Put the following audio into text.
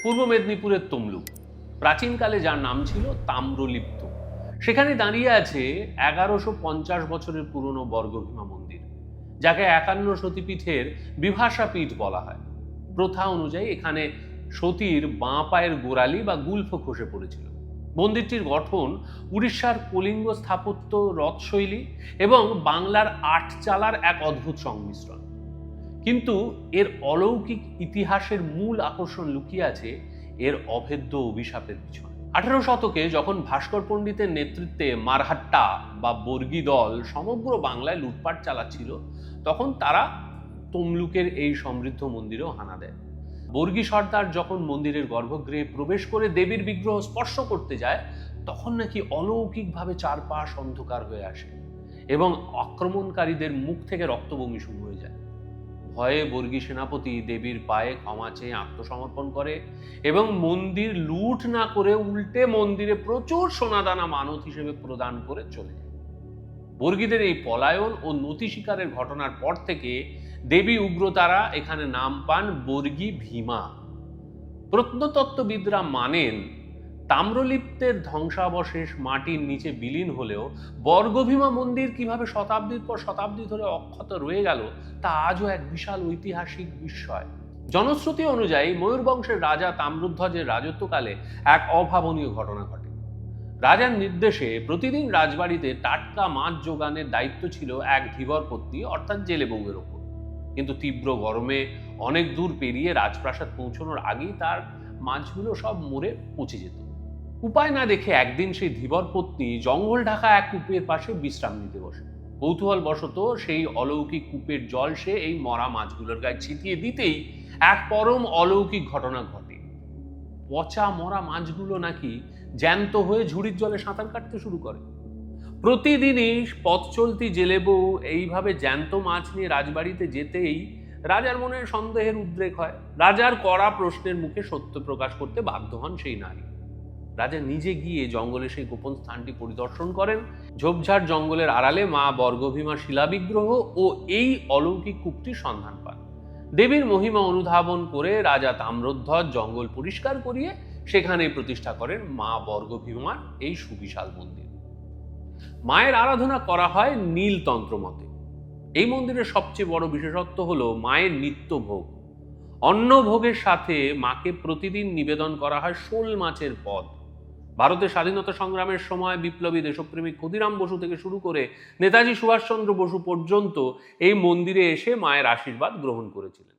পূর্ব মেদিনীপুরের তমলুক, প্রাচীনকালে যার নাম ছিল তাম্রলিপ্ত। সেখানে দাঁড়িয়ে আছে 1150 বছরের পুরনো বর্গভীমা মন্দির, যাকে 51 সতীপীঠের বিভাষা পীঠ বলা হয়। প্রথা অনুযায়ী এখানে সতীর বাঁ পায়ের গোড়ালি বা গুল্ফ খসে পড়েছিল। মন্দিরটির গঠন উড়িষ্যার কলিঙ্গ স্থাপত্য রথশৈলী এবং বাংলার আটচালার এক অদ্ভুত সংমিশ্রণ। কিন্তু এর অলৌকিক ইতিহাসের মূল আকর্ষণ লুকিয়ে আছে এর অভেদ্য অভিশাপের পিছনে। 18 শতকে যখন ভাস্কর পণ্ডিতের নেতৃত্বে মারহাট্টা বা বর্গী দল সমগ্র বাংলায় লুটপাট চালাচ্ছিল, তখন তারা তমলুকের এই সমৃদ্ধ মন্দিরেও হানা দেয়। বর্গী সর্দার যখন মন্দিরের গর্ভগৃহে প্রবেশ করে দেবীর বিগ্রহ স্পর্শ করতে যায়, তখন নাকি অলৌকিকভাবে চারপাশ অন্ধকার হয়ে আসে এবং আক্রমণকারীদের মুখ থেকে রক্তবমি শুরু হয়ে যায়। ভয়ে বর্গী সেনাপতি দেবীর পায়ে ক্ষমা চেয়ে আত্মসমর্পণ করে এবং মন্দির লুট না করে উল্টে মন্দিরে প্রচুর সোনাদানা মানত হিসেবে প্রদান করে চলে যায়। বর্গীদের এই পলায়ন ও নতি শিকারের ঘটনার পর থেকে দেবী উগ্রতারা এখানে নাম পান বর্গী ভীমা। প্রত্নতত্ত্ববিদরা মানেন তাম্রলিপ্তের ধ্বংসাবশেষ মাটির নিচে বিলীন হলেও বর্গভীমা মন্দির কিভাবে শতাব্দীর পর শতাব্দী ধরে অক্ষত রয়ে গেল তা আজও এক বিশাল ঐতিহাসিক বিস্ময়। জনশ্রুতি অনুযায়ী ময়ূর বংশের রাজা তাম্রধ্বজের রাজত্বকালে এক অভাবনীয় ঘটনা ঘটে। রাজার নির্দেশে প্রতিদিন রাজবাড়িতে টাটকা মাছ যোগানের দায়িত্ব ছিল এক ধীবরপত্নী অর্থাৎ জেলে বউয়ের ওপর। কিন্তু তীব্র গরমে অনেক দূর পেরিয়ে রাজপ্রাসাদ পৌঁছানোর আগেই তার মাছগুলো সব মরে পচে যেত। উপায় না দেখে একদিন সেই ধীবর পত্নী জঙ্গল ঢাকা এক কূপের পাশে বিশ্রাম নিতে বসে। কৌতূহল বশত সেই অলৌকিক কূপের জল সে এই মরা মাছগুলোর গায়ে ছিটিয়ে দিতেই এক পরম অলৌকিক ঘটনা ঘটে। পচা মরা মাছগুলো নাকি জ্যান্ত হয়ে ঝুড়ির জলে সাঁতার কাটতে শুরু করে। প্রতিদিনই পথ চলতি জেলে বউ এইভাবে জ্যান্ত মাছ নিয়ে রাজবাড়িতে যেতেই রাজার মনে সন্দেহের উদ্রেক হয়। রাজার কড়া প্রশ্নের মুখে সত্য প্রকাশ করতে বাধ্য হন সেই নারী। রাজা নিজে গিয়ে জঙ্গলে সেই গোপন স্থানটি পরিদর্শন করেন। ঝোপঝাড় জঙ্গলের আড়ালে মা বর্গভীমা শিলাবিগ্রহ ও এই অলৌকিক কূপটির সন্ধান পান। দেবীর মহিমা অনুধাবন করে রাজা তাম্রধ্বজ জঙ্গল পরিষ্কার করিয়ে সেখানে প্রতিষ্ঠা করেন মা বর্গভীমার এই সুবিশাল মন্দির। মায়ের আরাধনা করা হয় নীলতন্ত্র মতে। এই মন্দিরের সবচেয়ে বড় বিশেষত্ব হলো মায়ের নিত্য ভোগ। অন্ন ভোগের সাথে মাকে প্রতিদিন নিবেদন করা হয় শোল মাছের পদ। ভারতের স্বাধীনতা সংগ্রামের সময় বিপ্লবী দেশপ্রেমিক ক্ষুদিরাম বসু থেকে শুরু করে নেতাজি সুভাষচন্দ্র বসু পর্যন্ত এই মন্দিরে এসে মায়ের আশীর্বাদ গ্রহণ করেছিলেন।